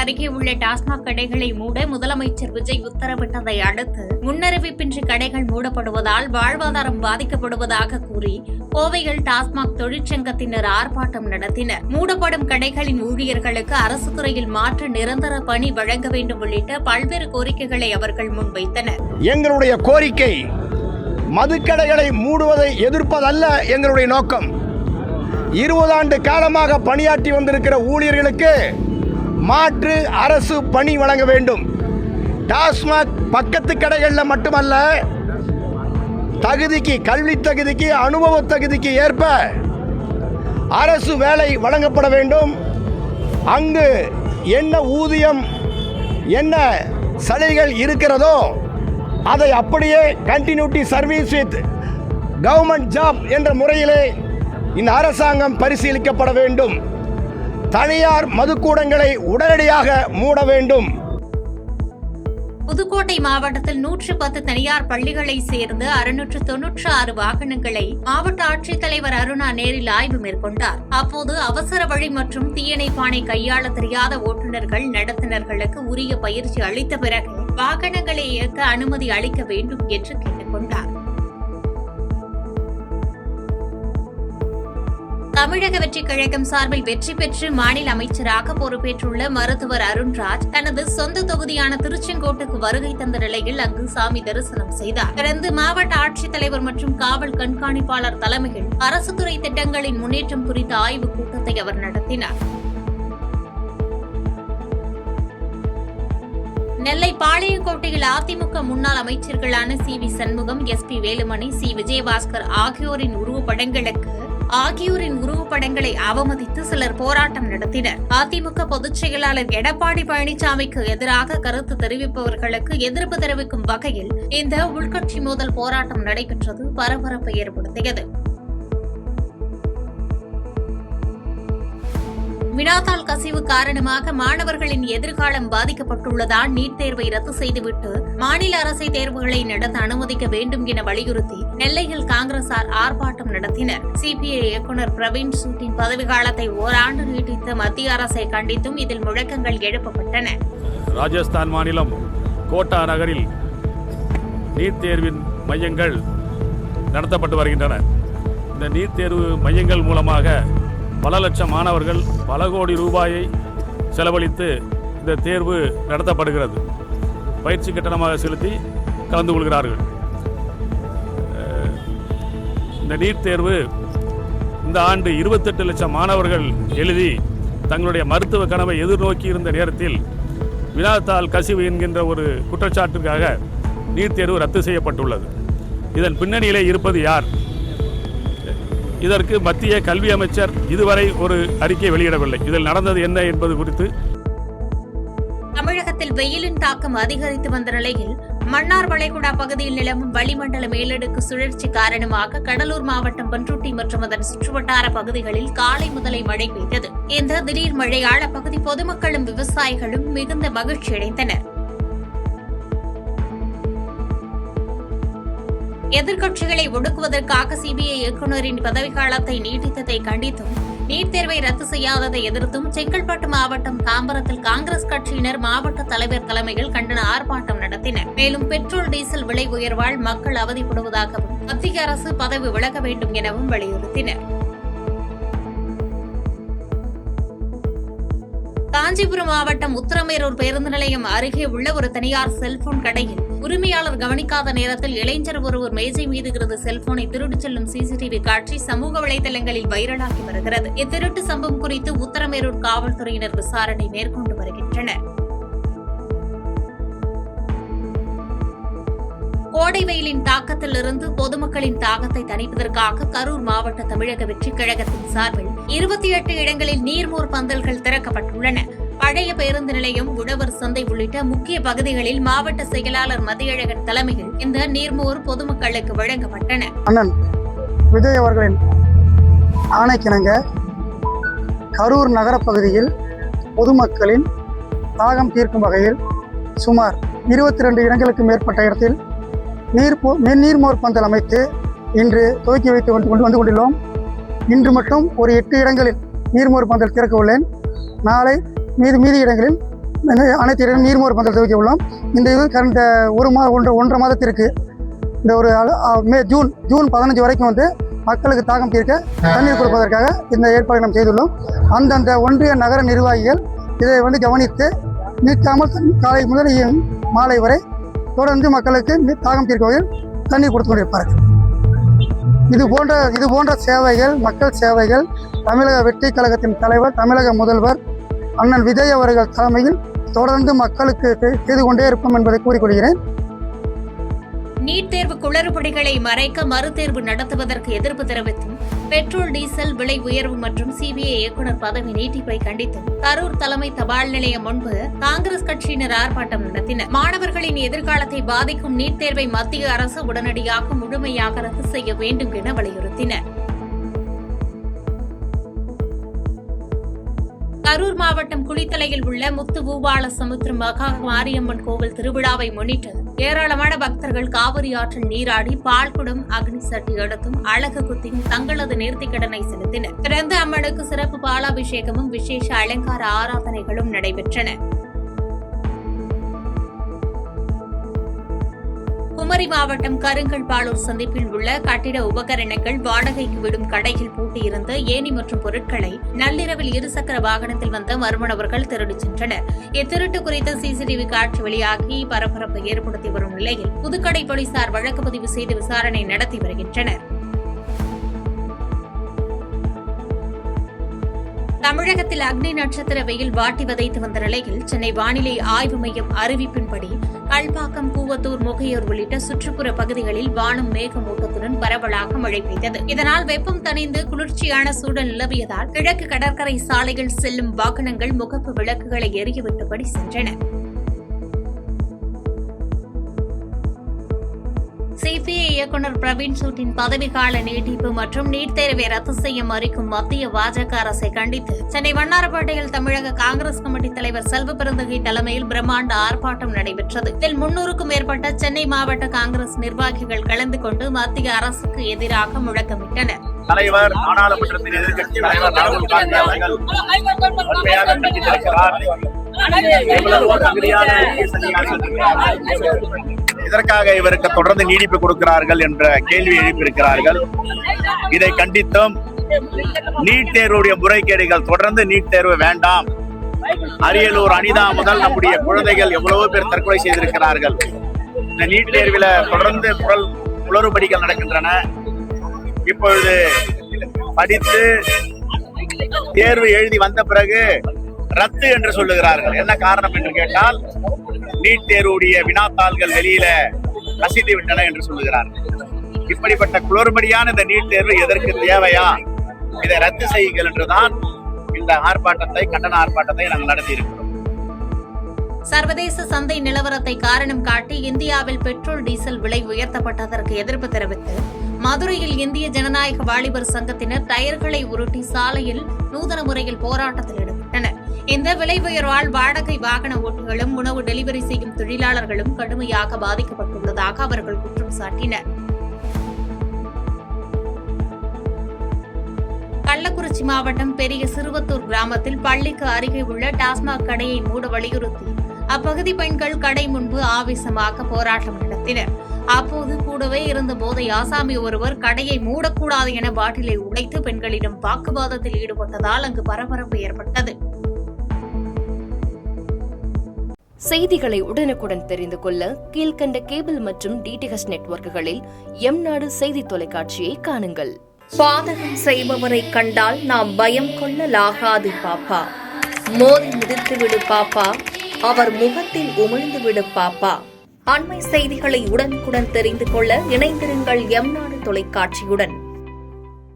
அருகே உள்ள டாஸ்மாக் கடைகளை மூட முதலமைச்சர் விஜய் உத்தரவிட்டதை அடுத்து முன்னறிவிப்பின்றி கடைகள் மூடப்படுவதால் வாழ்வாதாரம் பாதிக்கப்படுவதாக கூறி கோவையில் டாஸ்மாக் தொழிற்சங்கத்தினர் ஆர்ப்பாட்டம் நடத்தினர். மூடப்படும் கடைகளின் ஊழியர்களுக்கு அரசு துறையில் மாற்று நிரந்தர பணி வழங்க வேண்டும் உள்ளிட்ட பல்வேறு கோரிக்கைகளை அவர்கள் முன்வைத்தனர். எங்களுடைய கோரிக்கை மதுக்கடைகளை மூடுவதை எதிர்ப்பதல்ல. எங்களுடைய நோக்கம் 20 ஆண்டு காலமாக பணியாற்றி வந்திருக்கிற ஊழியர்களுக்கு மாற்று அரசு பணி வழங்க வேண்டும். டாஸ்மாக் பக்கத்து கடைகளில் மட்டுமல்ல, தகுதிக்கு, கல்வி தகுதிக்கு, அனுபவ தகுதிக்கு ஏற்ப அரசு வேலை வழங்கப்பட வேண்டும். அங்கு என்ன ஊதியம், என்ன சலுகைகள் இருக்கிறதோ அதை அப்படியே continuity service with government job என்ற முறையிலே இந்த அரசாங்கம் பரிசீலிக்கப்பட வேண்டும். தனியார் மதுக்கூடங்களை உடனடியாக மூட வேண்டும். புதுக்கோட்டை மாவட்டத்தில் 110 தனியார் பள்ளிகளை சேர்ந்து 696 வாகனங்களை மாவட்ட ஆட்சித்தலைவர் அருணா நேரில் ஆய்வு மேற்கொண்டார். அப்போது அவசர வழி மற்றும் தீயணைப்பானை கையாள தெரியாத ஓட்டுநர்கள், நடத்துனர்களுக்கு உரிய பயிற்சி அளித்த பிறகு வாகனங்களை இயக்க அனுமதி அளிக்க வேண்டும் என்று கேட்டுக் கொண்டார். தமிழக வெற்றிக் கழகம் சார்பில் வெற்றி பெற்று மாநில அமைச்சராக பொறுப்பேற்றுள்ள மருத்துவர் அருண்ராஜ் தனது சொந்த தொகுதியான திருச்செங்கோட்டுக்கு வருகை தந்த நிலையில் அங்கு சாமி தரிசனம் செய்தார். தொடர்ந்து மாவட்ட ஆட்சித்தலைவர் மற்றும் காவல் கண்காணிப்பாளர் தலைமையில் அரசு துறை திட்டங்களின் முன்னேற்றம் குறித்த ஆய்வுக் கூட்டத்தை அவர் நடத்தினார். நெல்லை பாளையங்கோட்டையில் அதிமுக முன்னாள் அமைச்சர்களான C V. Shanmugam, S P. Velumani, C. Vijayabaskar ஆகியோரின் உருவப்படங்களை அவமதித்து சிலர் போராட்டம் நடத்தினர். அதிமுக பொதுச் செயலாளர் எடப்பாடி பழனிசாமிக்கு எதிராக கருத்து தெரிவிப்பவர்களுக்கு எதிர்ப்பு தெரிவிக்கும் வகையில் இந்த உள்கட்சி மோதல் போராட்டம் நடைபெற்றது பரபரப்பை ஏற்படுத்தியது. வினாத்தாள் கசிவு காரணமாக மாணவர்களின் எதிர்காலம் பாதிக்கப்பட்டுள்ளதால் நீட் தேர்வை ரத்து செய்துவிட்டு மாநில அரசை தேர்வுகளை நடத்த அனுமதிக்க வேண்டும் என வலியுறுத்தி நெல்லையில் காங்கிரசார் ஆர்ப்பாட்டம் நடத்தினர். சிபிஐ இயக்குநர் பிரவீன் சூட்டின் பதவிக்காலத்தை ஓராண்டு நீட்டித்த மத்திய அரசை கண்டித்தும் இதில் முழக்கங்கள் எழுப்பப்பட்டன. ராஜஸ்தான் மாநிலம் கோட்டா நகரில் நீட் தேர்வின் மையங்கள் நடத்தப்பட்டு வருகின்றன. இந்த நீட் தேர்வு மையங்கள் மூலமாக பல லட்சம் மாணவர்கள் பல கோடி ரூபாயை செலவழித்து இந்த தேர்வு நடத்தப்படுகிறது. பயிற்சி கட்டணமாக செலுத்தி கலந்து கொள்கிறார்கள். இந்த நீட் தேர்வு இந்த ஆண்டு 28 லட்சம் மாணவர்கள் எழுதி தங்களுடைய மருத்துவ கனவை எதிர்நோக்கி இருந்த நேரத்தில் வினாத்தாள் கசிவு என்கின்ற ஒரு குற்றச்சாட்டிற்காக நீட் தேர்வு ரத்து செய்யப்பட்டுள்ளது. இதன் பின்னணியிலே இருப்பது யார்? இதற்கு மத்திய கல்வி அமைச்சர் இதுவரை ஒரு அறிக்கை வெளியிடவில்லை. இதில் நடந்தது என்ன என்பது குறித்து. தமிழகத்தில் வெயிலின் தாக்கம் அதிகரித்து வந்த நிலையில் மன்னார் வளைகுடா பகுதியில் நிலவும் வளிமண்டல மேலடுக்கு சுழற்சி காரணமாக கடலூர் மாவட்டம் பண்ருட்டி மற்றும் அதன் சுற்றுவட்டார பகுதிகளில் காலை முதலே மழை பெய்தது. இந்த திடீர் மழையால் அப்பகுதி பொதுமக்களும் விவசாயிகளும் மிகுந்த மகிழ்ச்சியடைந்தனர். எதிர்க்கட்சிகளை ஒடுக்குவதற்காக சிபிஐ இயக்குநரின் பதவிக்காலத்தை நீட்டித்ததை கண்டித்தும் நீட் தேர்வை ரத்து செய்யாததை எதிர்த்தும் செங்கல்பட்டு மாவட்டம் தாம்பரத்தில் காங்கிரஸ் கட்சியினர் மாவட்ட தலைவர் தலைமையில் கண்டன ஆர்ப்பாட்டம் நடத்தினர். மேலும் பெட்ரோல், டீசல் விலை உயர்வால் மக்கள் அவதிப்படுவதாகவும் மத்திய அரசு பதவி விலக வேண்டும் எனவும் வலியுறுத்தினர். காஞ்சிபுரம் மாவட்டம் உத்தரமேரூர் பேருந்து நிலையம் அருகே உள்ள ஒரு தனியார் செல்போன் கடையில் உரிமையாளர் கவனிக்காத நேரத்தில் இளைஞர் ஒருவர் மேஜை மீது இருந்த செல்போனை திருடிச் செல்லும் சிசிடிவி காட்சி சமூக வலைதளங்களில் வைரலாகி வருகிறது. இத்திருட்டு சம்பவம் குறித்து உத்தரமேரூர் காவல்துறையினர் விசாரணை மேற்கொண்டு வருகின்றனர். கோடை வெயிலின் தாக்கத்திலிருந்து பொதுமக்களின் தாகத்தை தணிப்பதற்காக கரூர் மாவட்ட தமிழக வெற்றிக் கழகத்தின் சார்பில் 28 இடங்களில் நீர்மோர் பந்தல்கள் திறக்கப்பட்டுள்ளன. பழைய பேருந்து நிலையம், உழவர் சந்தை உள்ளிட்ட முக்கிய பகுதிகளில் மாவட்ட செயலாளர் மதியழகன் தலைமையில் இந்த நீர்மோர் பொதுமக்களுக்கு வழங்கப்பட்டன. அண்ணன் விஜய் அவர்களின் ஆணைக்கிணங்க கரூர் நகர பகுதியில் பொதுமக்களின் தாகம் தீர்க்கும் வகையில் சுமார் 22 இடங்களுக்கு மேற்பட்ட இடத்தில் நீர்மோர் பந்தல் அமைத்து இன்று துவக்கி வைத்து வந்து கொண்டுள்ளோம். இன்று மட்டும் ஒரு 8 இடங்களில் நீர்மோர் பந்தல் திறக்க உள்ளேன். நாளை மீதி இடங்களில் அனைத்து இடங்களும் நீர்மோர் பந்தல் துவக்கி உள்ளோம். இந்த இது கரண்ட் ஒன்றரை மாதத்திற்கு இந்த ஒரு ஜூன் 15 வரைக்கும் வந்து மக்களுக்கு தாகம் தீர்க்க தண்ணீர் கொடுப்பதற்காக இந்த ஏற்பாடு நாம் செய்துள்ளோம். அந்தந்த ஒன்றிய நகர நிர்வாகிகள் இதை வந்து கவனித்து நிற்காமல் காலை முதல் மாலை வரை தொடர்ந்து மக்களுக்கு தாகம் தீர்க்க வகையில் தண்ணீர் கொடுத்து கொண்டிருப்பார்கள். இது போன்ற சேவைகள், மக்கள் சேவைகள் தமிழக வெற்றி கழகத்தின் தலைவர், தமிழக முதல்வர் அண்ணன் விஜய் அவர்கள் தலைமையில் தொடர்ந்து மக்களுக்கு செய்து கொண்டே இருப்போம் என்பதை கூறிக்கொள்கிறேன். நீட் தேர்வு குளறுபடிகளை மறைக்க மறுதேர்வு நடத்துவதற்கு எதிர்ப்பு தெரிவித்தும் பெட்ரோல் டீசல் விலை உயர்வு மற்றும் சிபிஐ இயக்குநர் பதவி நீட்டிப்பை கண்டித்தும் கரூர் தலைமை தபால் நிலையம் முன்பு காங்கிரஸ் கட்சியினர் ஆர்ப்பாட்டம் நடத்தினர். மாணவர்களின் எதிர்காலத்தை பாதிக்கும் நீட் தேர்வை மத்திய அரசு உடனடியாக முழுமையாக ரத்து செய்ய வேண்டும் என வலியுறுத்தினர். கரூர் மாவட்டம் குளித்தலையில் உள்ள முத்து பூபால சமுத்திர மகா மாரியம்மன் கோவில் திருவிழாவை முன்னிட்டு ஏராளமான பக்தர்கள் காவிரி ஆற்றில் நீராடி பால்குடம், அக்னி சட்டி எடுத்தும் அழகு குத்தியும் தங்களது நேர்த்திக்கடனை செலுத்தினர். தொடர்ந்து அம்மனுக்கு சிறப்பு பாலாபிஷேகமும் விசேஷ அலங்கார ஆராதனைகளும் நடைபெற்றன. குமரி மாவட்டம் கருங்கல்பாலூர் சந்திப்பில் உள்ள கட்டிட உபகரணங்கள் வாடகைக்கு விடும் கடையில் பூட்டியிருந்த ஏணி மற்றும் பொருட்களை நள்ளிரவில் இருசக்கர வாகனத்தில் வந்த மர்ம நபர்கள் திருடிச் சென்றனர். இத்திருட்டு குறித்த சிசிடிவி காட்சி வெளியாகி பரபரப்பை ஏற்படுத்தி வரும் நிலையில் புதுக்கடை போலீசார் வழக்கு பதிவு செய்து விசாரணை நடத்தி வருகின்றனர். தமிழகத்தில் அக்னி நட்சத்திர வெயில் வாட்டி வதைத்து வந்த நிலையில் சென்னை வானிலை ஆய்வு மையம் அறிவிப்பின்படி கல்பாக்கம், கூவத்தூர், முகையூர் உள்ளிட்ட சுற்றுப்புற பகுதிகளில் வானம் மேகமூட்டத்துடன் பரவலாக மழை பெய்தது. இதனால் வெப்பம் தணிந்து குளிர்ச்சியான சூழல் நிலவியதால் கிழக்கு கடற்கரை சாலைகள் செல்லும் வாகனங்கள் முகப்பு விளக்குகளை எரியவிட்டபடி சென்றன. சிபிஐ இயக்குநர் பிரவீன் சூட்டின் பதவிக்கால நீட்டிப்பு மற்றும் நீட் தேர்வை ரத்து செய்ய மறுக்கும் மத்திய பாஜக அரசை கண்டித்து சென்னை வண்ணாரப்பேட்டையில் தமிழக காங்கிரஸ் கமிட்டி தலைவர் செல்வ பெருந்தகை தலைமையில் பிரம்மாண்ட ஆர்ப்பாட்டம் நடைபெற்றது. இதில் 300க்கும் மேற்பட்ட சென்னை மாவட்ட காங்கிரஸ் நிர்வாகிகள் கலந்து கொண்டு மத்திய அரசுக்கு எதிராக முழக்கமிட்டனர். தலைவர், நாடாளுமன்றத்தின் எதிர்க்கட்சி தலைவர் ராகுல் காந்தி அவர்கள் உண்மையாக கண்டித்திருக்கிறார். இதற்காக இவருக்கு தொடர்ந்து நீடிப்பு கொடுக்கிறார்கள் என்ற கேள்வி எழுப்பியிருக்கிறார்கள். இதை கண்டித்தும் நீட் தேர்வுடைய முறைகேடுகள் தொடர்ந்து நீட் தேர்வு வேண்டாம். அரியலூர், அனிதா முதல் நம்முடைய குழந்தைகள் எவ்வளவோ பேர் தற்கொலை செய்திருக்கிறார்கள். இந்த நீட் தேர்வில் தொடர்ந்து குளறுபடிகள் நடக்கின்றன. இப்பொழுது படித்து தேர்வு எழுதி வந்த பிறகு ரத்து என்று சொல்லுகிறார்கள். என்ன காரணம் என்று கேட்டால் நீட் தேர்வுடைய வினாத்தாள்கள் வெளியில கசிந்து விட்டன என்று சொல்லுகிறார்கள். இப்படிப்பட்ட குளறுபடியான இந்த நீட் தேர்வு எதற்கு தேவையா? இதை ரத்து செய்யுங்கள் என்றுதான் இந்த ஆர்ப்பாட்டத்தை, கண்டன ஆர்ப்பாட்டத்தை நாங்கள் நடத்தியிருக்கிறோம். சர்வதேச சந்தை நிலவரத்தை காரணம் காட்டி இந்தியாவில் பெட்ரோல், டீசல் விலை உயர்த்தப்பட்டதற்கு எதிர்ப்பு தெரிவித்து மதுரையில் இந்திய ஜனநாயக வாலிபர் சங்கத்தினர் டயர்களை உருட்டி சாலையில் நூதன முறையில் போராட்டத்தில் ஈடுபட்டனர். இந்த விலை உயர்வால் வாடகை வாகன ஓட்டிகளும் உணவு டெலிவரி செய்யும் தொழிலாளர்களும் கடுமையாக பாதிக்கப்பட்டுள்ளதாக அவர்கள் குற்றம் சாட்டினர். கள்ளக்குறிச்சி மாவட்டம் பெரிய சிறுவத்தூர் கிராமத்தில் பள்ளிக்கு அருகே உள்ள டாஸ்மாக் கடையை மூட வலியுறுத்தி அப்பகுதி பெண்கள் கடை முன்பு ஆவேசமாக போராட்டம் நடத்தினர். அப்போது கூடவே இருந்த போதை ஆசாமி ஒருவர் கடையை மூடக்கூடாது என பாட்டிலை உடைத்து பெண்களிடம் வாக்குவாதத்தில் ஈடுபட்டதால் அங்கு பரபரப்பு ஏற்பட்டது. செய்திகளை உடனுக்குடன் தெரிந்து கொள்ள கீழ்கண்ட கேபிள் மற்றும் டிடிஎச் நெட்வொர்க்குகளில் எம்நாடு செய்தி தொலைக்காட்சியை காணுங்கள். பாதகம் செய்பவரை கண்டால் நாம் பயம் கொள்ளலாகாது பாப்பா. மோதி மிதித்து விடு பாப்பா, அவர் முகத்தில் உமிழ்ந்து விடு பாப்பா. அண்மை செய்திகளை உடனுக்குடன் தெரிந்து கொள்ள இணைந்திருங்கள் எம்நாடு தொலைக்காட்சியுடன்.